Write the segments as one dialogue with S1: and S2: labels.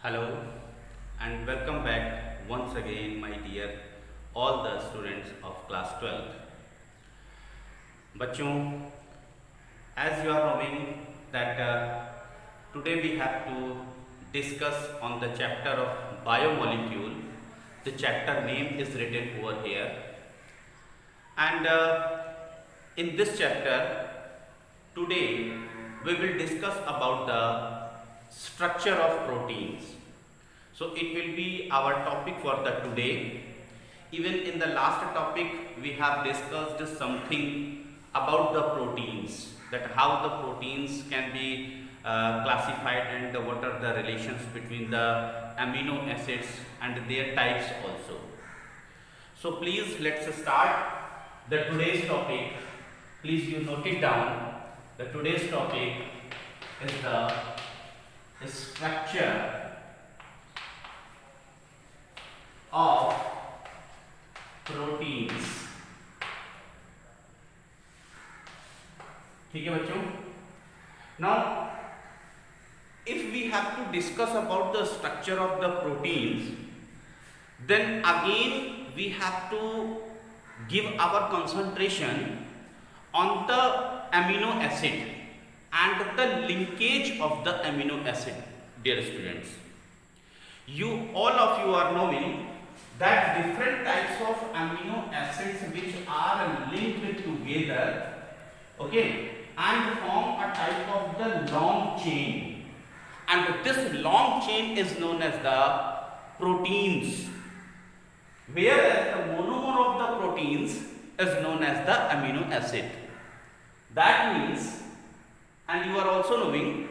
S1: Hello and welcome back once again, my dear all the students of class 12th. बच्चों, as you are knowing that today we have to discuss on the chapter of biomolecule. The chapter name is written over here, and in this chapter today we will discuss about the structure of proteins. So it will be our topic for the today. Even in the last topic we have discussed something about the proteins, that how the proteins can be classified and what are the relations between the amino acids and their types also. So please let's start the today's topic. Please you note it down. The today's topic is the structure of proteins. ठीक है बच्चों. Now if we have to discuss about the structure of the proteins, then again we have to give our concentration on the amino acid and the linkage of the amino acid. Dear students, all of you are knowing that different types of amino acids which are linked together, okay, and form a type of the long chain, and this long chain is known as the proteins, whereas the monomer of the proteins is known as the amino acid. That means, and you are also knowing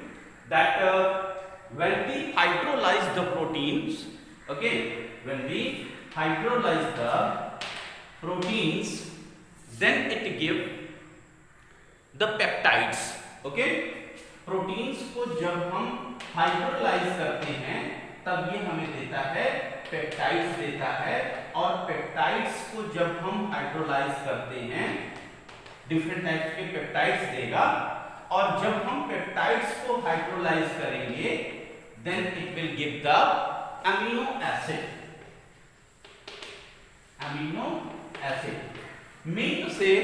S1: that when we hydrolyze the proteins, okay, when we hydrolyze the proteins, then it give the peptides, okay. Proteins को जब हम hydrolyse करते हैं तब ये हमें देता है पेप्टाइड्स देता है, और पेप्टाइड्स को जब हम हाइड्रोलाइज करते हैं डिफरेंट टाइप्स के पेप्टाइड्स देगा, और जब हम पेप्टाइड्स को हाइड्रोलाइज करेंगे then it will give the amino acid. Amino acid mean to say,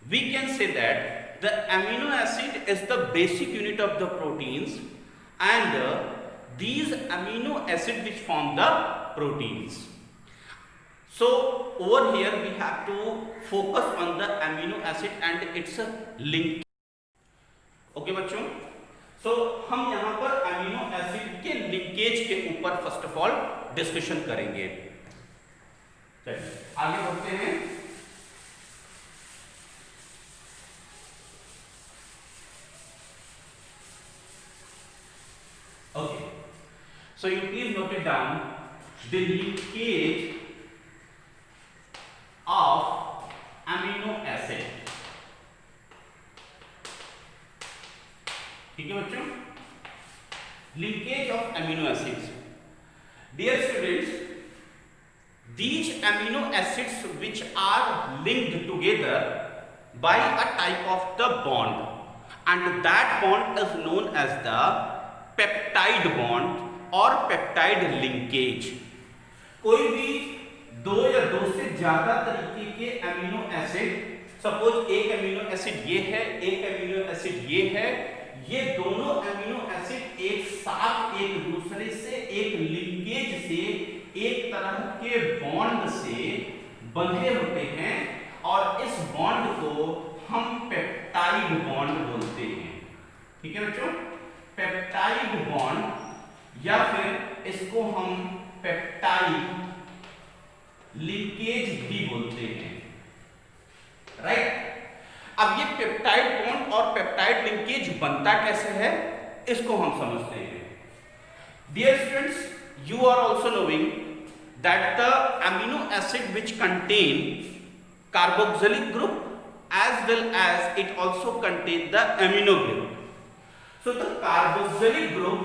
S1: we can say that the amino acid is the basic unit of the proteins, and these amino acid which form the proteins. So over here we have to focus on the amino acid and its link. Okay बच्चों, तो हम यहाँ पर amino acid के linkage के ऊपर first of all discussion करेंगे. चलिए आगे बढ़ते हैं. Okay, so you please note it down the linkage of amino acid. ठीक है बच्चों, linkage of amino acids. Dear students, these amino acids which are linked together by a type of the bond, and that bond is known as the peptide bond or peptide linkage. कोई भी दो या दो से ज्यादा तरीके के amino acid, suppose एक अमीनो एसिड ये है, एक अमीनो एसिड ये है, ये दोनों अमीनो एसिड एक साथ एक दूसरे से एक लिंकेज से एक तरह के बॉन्ड से बंधे होते हैं, और इस बॉन्ड को हम पेप्टाइड बॉन्ड बोलते हैं. ठीक है बच्चों, पेप्टाइड बॉन्ड या फिर इसको हम पेप्टाइड लिंकेज भी बोलते हैं. राइट. अब ये पेप्टाइड बॉन्ड और पेप्टाइड लिंकेज बनता कैसे है इसको हम समझते हैं. Dear students, you are also knowing that the amino acid which contain carboxylic group as well as it also contain the amino group. So the carboxylic group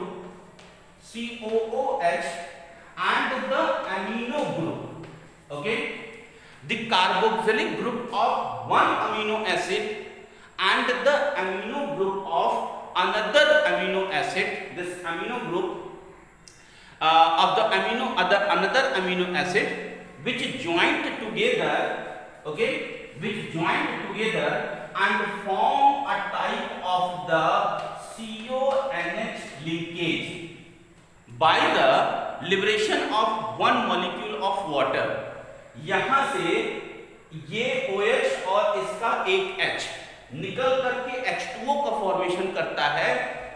S1: COOH and the amino group, okay, the carboxylic group of one amino acid and the amino group of another amino acid, this amino group of the another amino acid which joined together, okay, which joined together and form a type of the CONH linkage by the liberation of one molecule of water. यहां से ये OH और इसका एक H निकल करके H2O का formation करता है,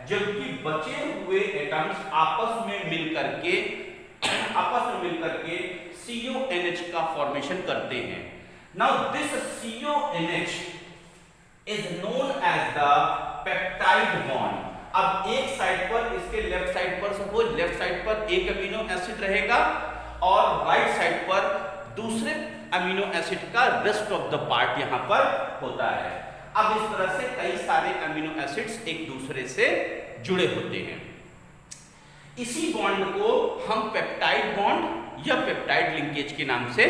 S1: जबकि बचे हुए एटम्स आपस में मिलकर के CONH का फॉर्मेशन करते हैं. Now this CONH is known as the peptide bond. अब एक साइड पर, इसके लेफ्ट साइड पर, सपोज लेफ्ट साइड पर एक अमीनो एसिड रहेगा और राइट साइड पर दूसरे अमीनो एसिड का रेस्ट ऑफ द पार्ट यहां पर होता है. अब इस तरह से कई सारे अमीनो एसिड्स एक दूसरे से जुड़े होते हैं. इसी बॉन्ड को हम पेप्टाइड बॉन्ड या पेप्टाइड लिंकेज के नाम से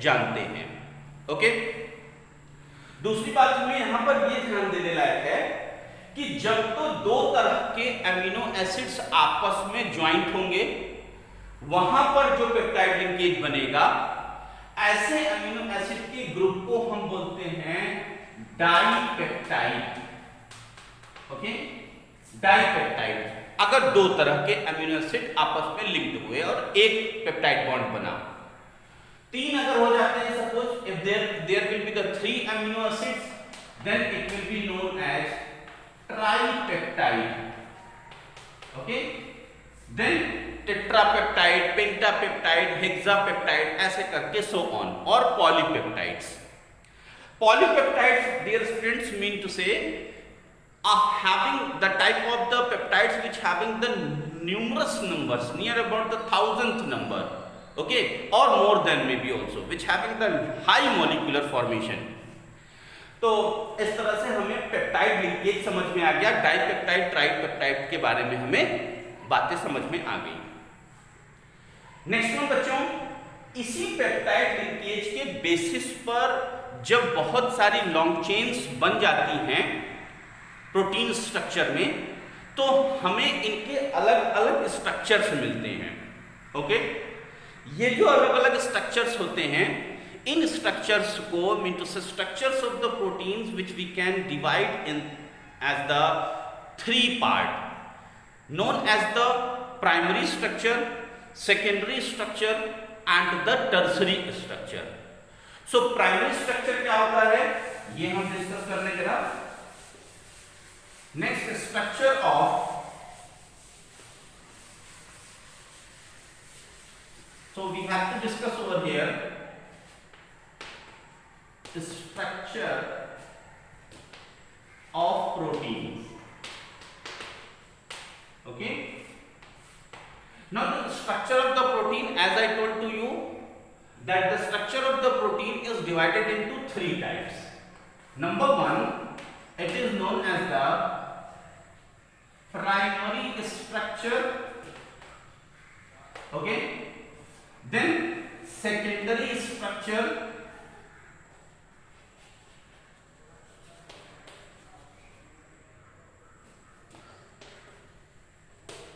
S1: जानते हैं. ओके, दूसरी बात हमें यहां पर यह ध्यान देने लायक है कि जब तो दो तरह के अमीनो एसिड्स आपस में ज्वाइंट होंगे, वहां पर जो पेप्टाइड लिंकेज बनेगा, ऐसे अमीनो एसिड के ग्रुप को हम बोलते हैं डाइपेप्टाइड. Okay, dipeptide. अगर दो तरह के अमीनो एसिड आपस में लिंक्ड हुए और एक पेप्टाइड बॉन्ड बना, तीन अगर हो जाते हैं, suppose if there will be the 3 amino acids, then it will be known as tripeptide. Okay, then tetrapeptide, pentapeptide, hexapeptide, ऐसे करके सो ऑन. और polypeptides. Polypeptides, dear students, mean to say having the type of the peptides which having the numerous numbers near about the 1000th number, okay, or more than maybe also, which having the high molecular formation. तो इस तरह से हमें peptide linkage समझ में आ गया. Dipeptide, tripeptide के बारे में हमें बातें समझ में आ गई. नेक्स्ट वन बच्चों, इसी पेप्टाइड लिंकेज के बेसिस पर जब बहुत सारी लॉन्ग चेन्स बन जाती हैं प्रोटीन स्ट्रक्चर में, तो हमें इनके अलग अलग स्ट्रक्चर्स मिलते हैं. ओके, ये जो अलग अलग स्ट्रक्चर्स होते हैं, इन स्ट्रक्चर्स को mean to say structures of the proteins which we can divide in as the 3 part known as the primary structure, secondary structure and the tertiary structure. So primary structure क्या होता है, ये हम discuss करने के बाद. Next, structure of so we have to discuss over here the structure of proteins. Okay, now the structure of the protein, as I told to you that the structure of the protein is divided into 3 types. Number 1, it is known as the primary structure. Okay, then secondary structure,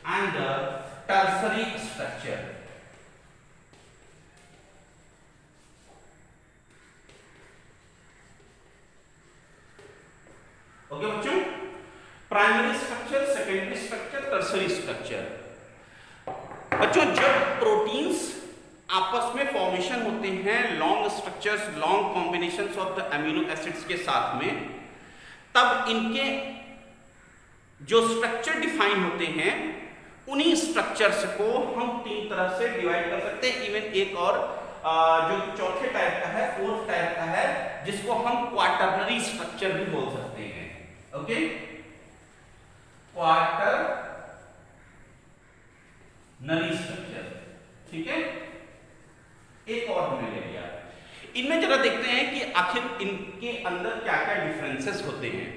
S1: and the tertiary structure. Okay बच्चों, primary structure, secondary structure, tertiary structure. बच्चों, जब proteins आपस में formation होते हैं long structures, long combinations of the amino acids के साथ में, तब इनके जो स्ट्रक्चर डिफाइन होते हैं, उन्हीं स्ट्रक्चर्स को हम 3 तरह से डिवाइड कर सकते हैं. इवन एक और जो चौथे टाइप का है, 4th टाइप का है, जिसको हम क्वाटरनरी स्ट्रक्चर भी बोल सकते हैं. Okay, quaternary structure. ठीक है, एक और हमने ले लिया. इनमें जरा देखते हैं कि आखिर इनके अंदर क्या क्या डिफरेंसेस होते हैं.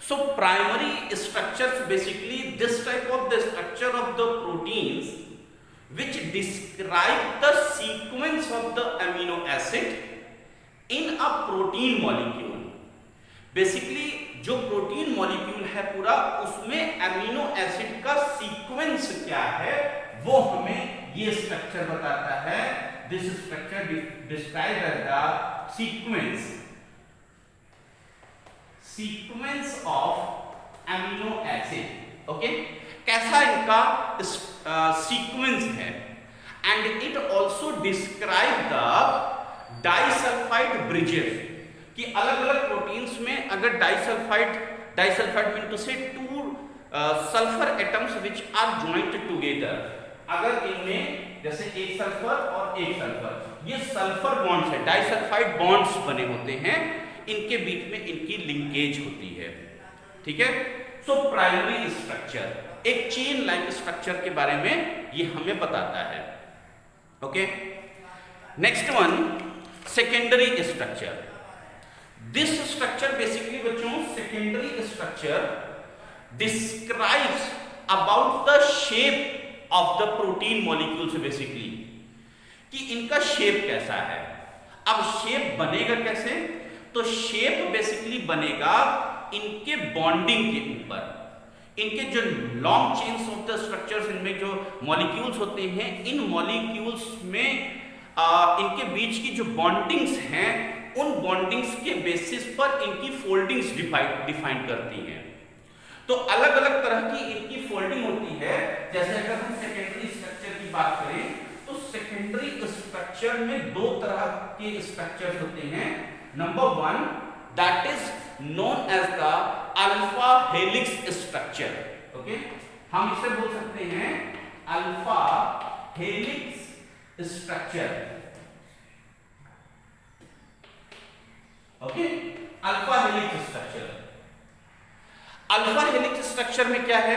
S1: So primary structures, basically this type of the structure of the proteins which describe the sequence of the amino acid in a protein molecule. Basically जो प्रोटीन मॉलिक्यूल है पूरा, उसमें अमीनो एसिड का सीक्वेंस क्या है वो हमें ये स्ट्रक्चर बताता है। This structure described as the sequence of amino acid. Okay, कैसा इनका सीक्वेंस है। And it also describe the disulphide bridges, कि अलग अलग प्रोटीन्स में अगर disulphide mean to say two sulphur atoms which are joint together, अगर इनमें जैसे एक सल्फर और एक सल्फर, ये सल्फर बॉन्ड्स है, डाइसल्फाइड बॉन्ड्स बने होते हैं, इनके बीच में इनकी लिंकेज होती है। ठीक है, सो प्राइमरी स्ट्रक्चर, एक चेन लाइक स्ट्रक्चर के बारे में ये हमें बताता है। Okay, next one, secondary structure. This structure basically बच्चों, secondary structure describes about the shape of the protein molecules, basically कि इनका शेप कैसा है। अब शेप बनेगा कैसे, तो शेप बेसिकली बनेगा इनके बॉन्डिंग के ऊपर, इनके जो long chains of the structures, इनमें जो मॉलिक्यूल्स होते हैं, इन मॉलिक्यूल्स में इनके बीच की जो बॉन्डिंग्स हैं, उन बॉन्डिंग्स के बेसिस पर इनकी फोल्डिंग्स डिफाइन करती हैं। तो अलग अलग तरह की इनकी फोल्डिंग होती है। जैसे अगर हम सेकेंडरी स्ट्रक्चर की बात करें, तो सेकेंडरी स्ट्रक्चर में दो तरह के स्ट्रक्चर्स होते हैं। Number one, that is known as the alpha helix structure. Okay, हम इसे बोल सकते हैं alpha helix structure. Okay, alpha helix structure. Alpha helix structure में क्या है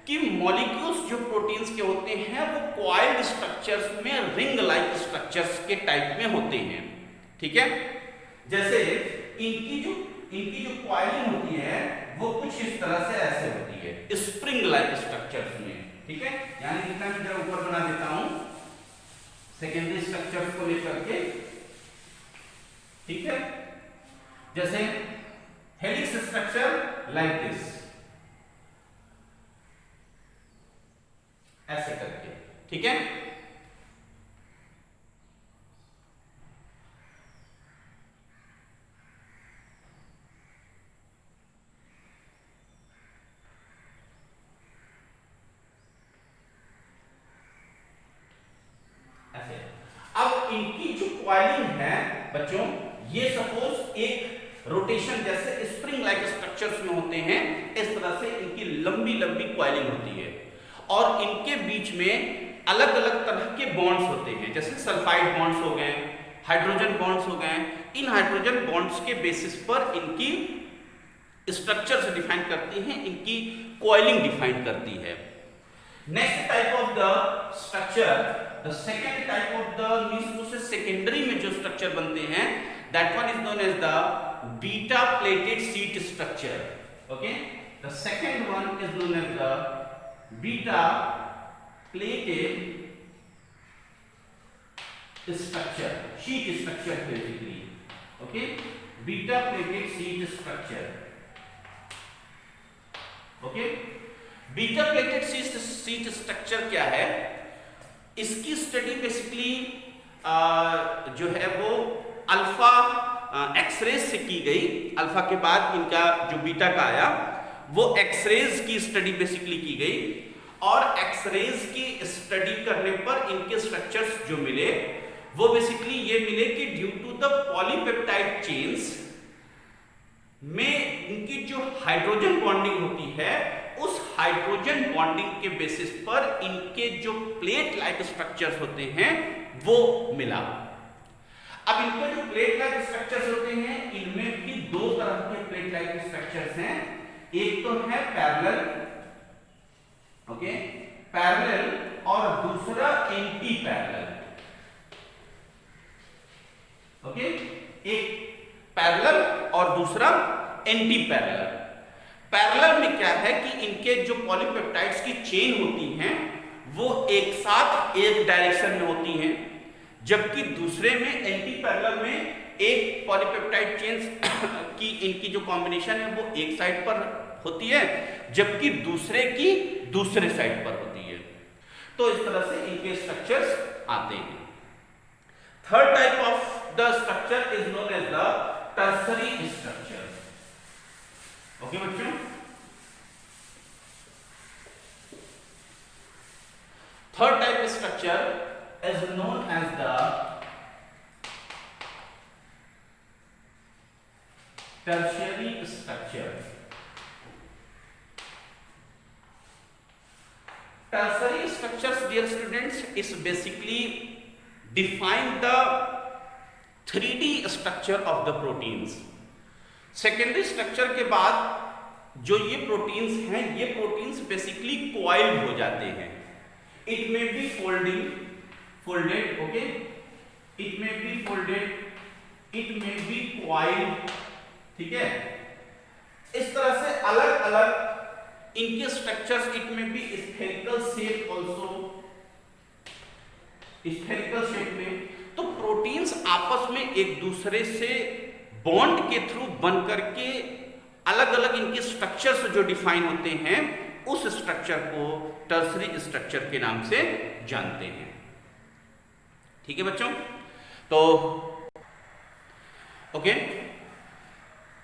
S1: कि मॉलिक्यूल्स जो प्रोटीन्स के होते हैं वो कॉइल्ड स्ट्रक्चर्स में रिंग लाइक स्ट्रक्चर्स के टाइप में होते हैं। ठीक है, जैसे इनकी जो कॉइलिंग होती है वो कुछ इस तरह से ऐसे होती है, स्प्रिंग लाइक स्ट्रक्चर्स में। ठीक है, यानी जितना मैं जरा ऊपर बना देता हूं सेकेंडरी स्ट्रक्चर्स को लेकर के। ठीक है, जैसे हेलिक्स स्ट्रक्चर लाइक दिस, ऐसे करके। ठीक है, ऐसे। अब इनकी जो कॉइलिंग है बच्चों, ये सपोज एक रोटेशन जैसे स्प्रिंग लाइक स्ट्रक्चर्स में होते हैं, इस तरह से इनकी लंबी लंबी कॉइलिंग होती है और इनके बीच में अलग अलग तरह के बॉन्ड्स होते हैं, जैसे सल्फाइड बॉन्ड्स हो गए, हाइड्रोजन बॉन्ड्स हो गए। इन हाइड्रोजन बॉन्ड्स के बेसिस पर इनकी स्ट्रक्चर्स डिफाइन करती हैं, इनकी कॉइलिंग डिफाइन करती है। Next type of the structure, the second type of the means secondary में जो स्ट्रक्चर बनते हैं, that one is known as the beta plated sheet structure. Okay, the second one is known as the beta plated structure, sheet structure basically. Okay, beta plated sheet structure. Okay, beta plated sheet structure क्या है, इसकी study basically जो है वो alpha X-rays से की गई। Alpha के बाद इनका जो बीटा का आया वो एक्सरेज की स्टडी बेसिकली की गई, और एक्सरेज की स्टडी करने पर इनके स्ट्रक्चर्स जो मिले वो बेसिकली ये मिले कि due to the polypeptide chains में इनकी जो हाइड्रोजन बॉन्डिंग होती है, उस हाइड्रोजन बॉन्डिंग के बेसिस पर इनके जो प्लेट लाइक स्ट्रक्चर्स होते हैं वो मिला। अब इनके जो प्लेट लाइक स्ट्रक्चर्स होते हैं, इनमें भी दो तरह के प्लेट लाइक स्ट्रक्चर्स हैं। एक तो है पैरेलल, ओके, पैरेलल, और दूसरा एंटी पैरेलल। ओके, एक पैरेलल और दूसरा एंटी पैरेलल। पैरेलल में क्या है कि इनके जो पॉलीपेप्टाइड्स की चेन होती हैं वो एक साथ एक डायरेक्शन में होती हैं, जबकि दूसरे में एंटी पैरेलल में एक पॉलीपेप्टाइड चेन्स की इनकी जो कॉम्बिनेशन है वो एक साइड पर होती है, जबकि दूसरे की दूसरे साइड पर होती है। तो इस तरह से इनके स्ट्रक्चर्स आते हैं। Third type of the structure is known as the tertiary structure. Okay बच्चों, third type structure is known as the tertiary structure. Tertiary structures, dear students, is basically define the 3D structure of the proteins. Secondary structure के बाद जो ये proteins हैं, ये proteins basically coiled हो जाते हैं. It may be folded, okay? It may be folded, it may be coiled, ठीक है? इस तरह से अलग अलग इनके स्ट्रक्चर्स, इट में भी spherical shape also, spherical shape में, तो प्रोटीन्स आपस में एक दूसरे से बॉन्ड के थ्रू बन करके अलग अलग इनके स्ट्रक्चर्स जो डिफाइन होते हैं, उस स्ट्रक्चर को टर्सरी स्ट्रक्चर के नाम से जानते हैं। ठीक है बच्चों, तो ओके,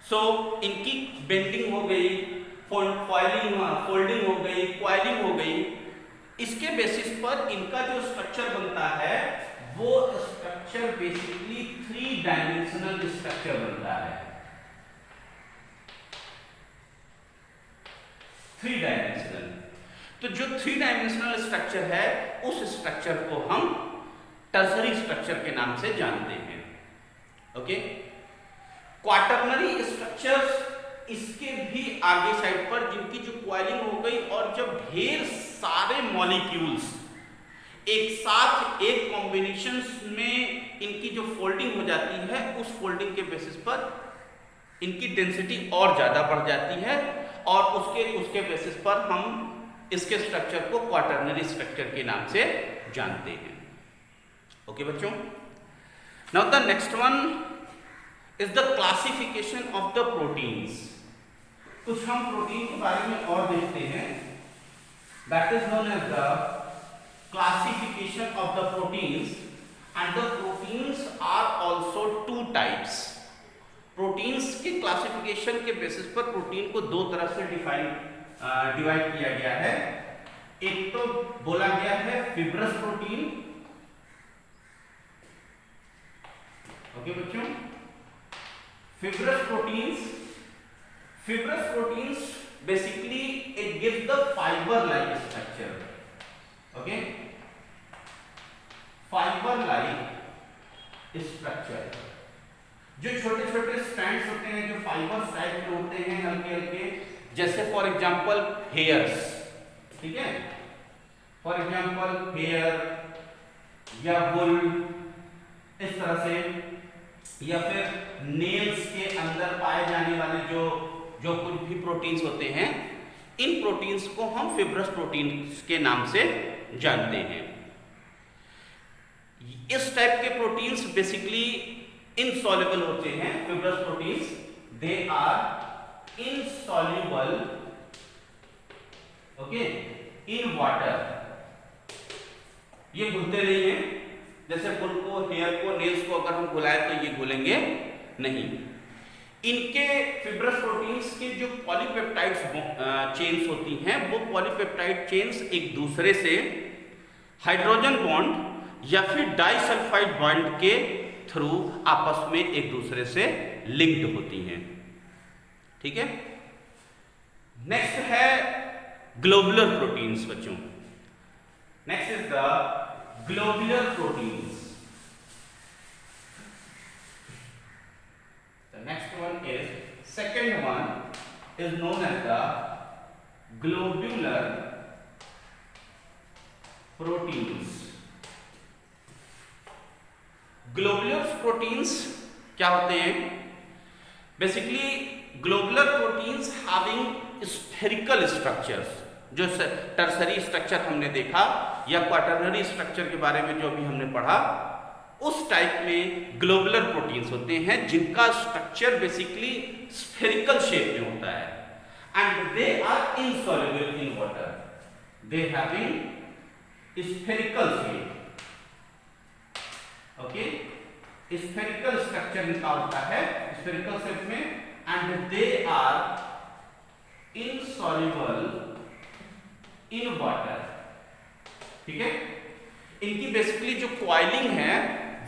S1: सो इनकी बेंडिंग हो गई, फोल्डिंग हो गई, क्वाइलिंग हो गई, इसके बेसिस पर इनका जो स्ट्रक्चर बनता है वो स्ट्रक्चर बेसिकली 3 डायमेंशनल स्ट्रक्चर बनता है। 3 डायमेंशनल, तो जो 3 डायमेंशनल स्ट्रक्चर है उस स्ट्रक्चर को हम टर्सरी स्ट्रक्चर के नाम से जानते हैं। ओके, क्वाटरनरी स्ट्रक्चर्स इसके भी आगे साइड पर, जिनकी जो क्वाइलिंग हो गई और जब ढेर सारे मॉलिक्यूल्स एक साथ एक कॉम्बिनेशन में इनकी जो फोल्डिंग हो जाती है, उस फोल्डिंग के बेसिस पर इनकी डेंसिटी और ज्यादा बढ़ जाती है और उसके बेसिस पर हम इसके स्ट्रक्चर को क्वाटरनरी स्ट्रक्चर के नाम से जानते हैं। ओके बच्चों, now the next one is the classification of the proteins. कुछ हम प्रोटीन के बारे में और देखते हैं, that is known as the classification of the proteins, and the proteins are also 2 types. Proteins के क्लासिफिकेशन के बेसिस पर प्रोटीन को 2 तरह से डिवाइड किया गया है। एक तो बोला गया है फिब्रस प्रोटीन, ओके बच्चों, fibrous proteins basically it gives the fiber like structure, okay, fiber like structure। जो छोटे छोटे स्ट्रैंड्स होते हैं, जो फाइबर टाइप के होते हैं, हल्के हल्के, जैसे फॉर एग्जांपल हेयर्स, ठीक है, फॉर एग्जांपल हेयर या वुल, इस तरह से, या फिर नेल्स के अंदर पाए जाने वाले जो कुछ भी प्रोटीन्स होते हैं, इन प्रोटीन्स को हम फिब्रस प्रोटीन्स के नाम से जानते हैं। इस टाइप के प्रोटीन्स बेसिकली इनसॉल्युबल होते हैं। Fibrous proteins they are insoluble, okay, in water. ये घुलते नहीं है, जैसे फुल को, हेयर को, नेल्स को अगर हम घुलाएं तो ये घुलेंगे नहीं। इनके फिब्रस प्रोटीन्स के जो पॉलीपेप्टाइड्स चेन्स होती हैं, वो पॉलीपेप्टाइड चेन्स एक दूसरे से हाइड्रोजन बॉन्ड या फिर डाइसल्फाइड बॉन्ड के थ्रू आपस में एक दूसरे से लिंक्ड होती हैं। ठीक है, नेक्स्ट है ग्लोबुलर प्रोटीन्स बच्चों। Next is the globular proteins. The next one is, second one is known as the globular proteins. Globular proteins क्या होते हैं? Basically globular proteins having spherical structures, जो टर्सरी स्ट्रक्चर हमने देखा या क्वाटरनरी स्ट्रक्चर के बारे में जो भी हमने पढ़ा, उस टाइप में ग्लोबुलर प्रोटीन्स होते हैं जिनका स्ट्रक्चर बेसिकली स्फेरिकल शेप में होता है and they are insoluble in water, they having spherical shape, okay, spherical structure इनका होता है स्फेरिकल शेप में, and they are insoluble in water, ठीक है। इनकी बेसिकली जो कॉइलिंग है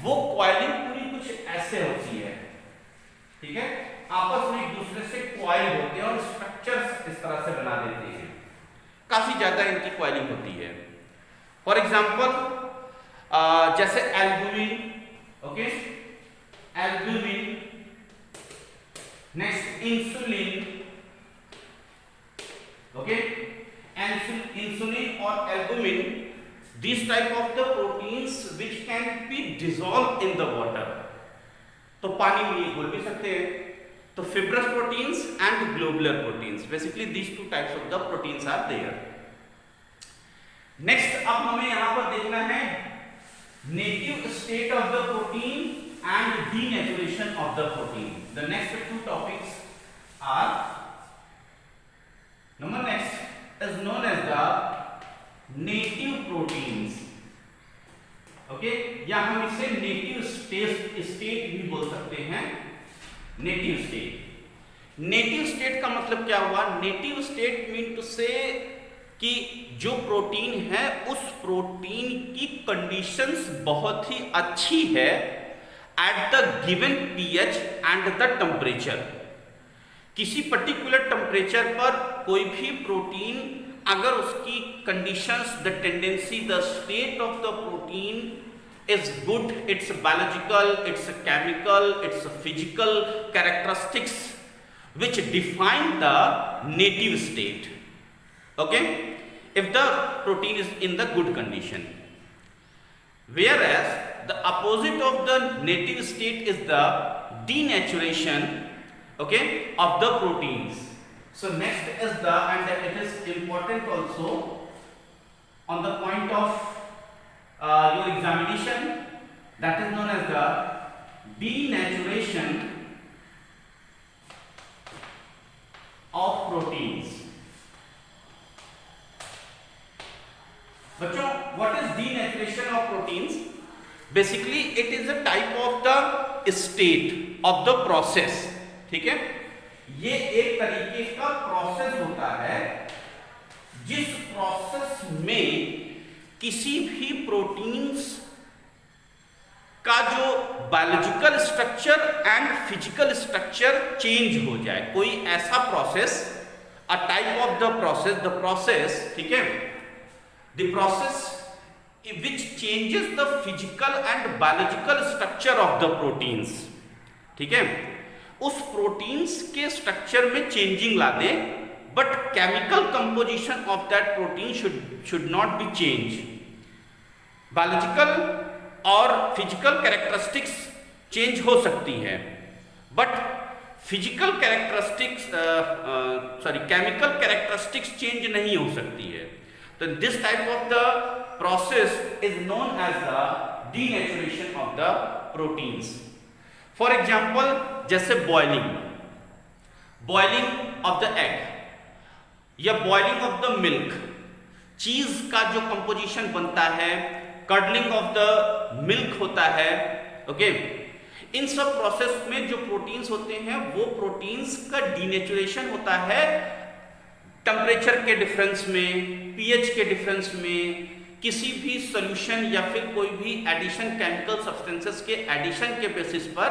S1: वो कॉइलिंग पूरी कुछ ऐसे होती है, ठीक है, आपस में एक दूसरे से कॉइल होते हैं और स्ट्रक्चर्स इस तरह से बना देते हैं, काफी ज्यादा इनकी कॉइलिंग होती है। फॉर एग्जांपल जैसे albumin, okay, albumin, next insulin, okay, insulin और albumin, these type of the proteins which can be dissolved in the water, तो पानी में ये घुल भी सकते हैं। तो fibrous proteins and globular proteins, basically these two types of the proteins are there. Next अब हमें यहाँ पर देखना है native state of the protein and denaturation of the protein. The next two topics are, number next is known as the native proteins, okay, या हम इसे native state भी बोल सकते हैं। नेटिव स्टेट, नेटिव स्टेट का मतलब क्या हुआ? नेटिव स्टेट मीन टू से कि जो प्रोटीन है उस प्रोटीन की कंडीशंस बहुत ही अच्छी है at the given pH and the temperature. किसी पर्टिकुलर टेम्परेचर पर कोई भी प्रोटीन अगर उसकी conditions, the tendency, the state of the protein is good, it's biological, it's chemical, it's physical characteristics which define the native state, okay, if the protein is in the good condition, whereas the opposite of the native state is the denaturation, okay, of the proteins. So next is the, and it is important also on the point of your examination, that is known as the denaturation of proteins. बच्चों, what is denaturation of proteins? Basically it is a type of the state of the process, ठीक है। ये एक तरीके का process होता है जिस प्रोसेस में किसी भी प्रोटीन्स का जो biological structure and physical structure change हो जाए। कोई ऐसा process, a type of the process, ठीक है, the process which changes the physical and biological structure of the proteins, ठीक है, उस प्रोटीन्स के स्ट्रक्चर में चेंजिंग ला दे, but chemical composition of that protein should not be change. Biological और फिजिकल कैरेक्टरिस्टिक्स चेंज हो सकती है, but physical characteristics chemical characteristics change नहीं हो सकती है। तो this type of the process is known as the denaturation of the proteins. For example जैसे बॉइलिंग ऑफ द एग या बॉइलिंग ऑफ द मिल्क, चीज का जो कंपोजिशन बनता है, कर्डलिंग ऑफ द मिल्क होता है, ओके, इन सब प्रोसेस में जो प्रोटीन्स होते हैं वो प्रोटीन्स का डीनेचुरेशन होता है टेम्परेचर के डिफरेंस में, पीएच के डिफरेंस में, किसी भी सॉल्यूशन या फिर कोई भी एडिशन, केमिकल सब्सटेंसेस के एडिशन के बेसिस पर।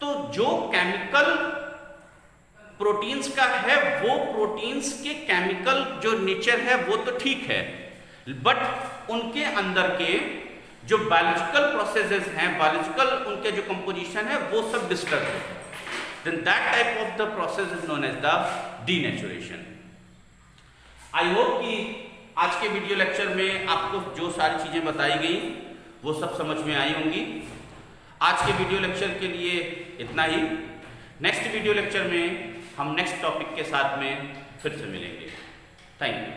S1: तो जो केमिकल प्रोटीन्स का है वो प्रोटीन्स के केमिकल जो नेचर है वो तो ठीक है, बट उनके अंदर के जो बायोलॉजिकल प्रोसेसेस हैं, बायोलॉजिकल उनके जो कंपोजिशन है वो सब डिस्टर्ब है। Then that type of the process is known as the denaturation. I hope कि आज के वीडियो लेक्चर में आपको जो सारी चीज़ें बताई गई वो सब समझ में आई होंगी। आज के वीडियो लेक्चर के लिए इतना ही। नेक्स्ट वीडियो लेक्चर में हम नेक्स्ट टॉपिक के साथ में फिर से मिलेंगे। Thank you.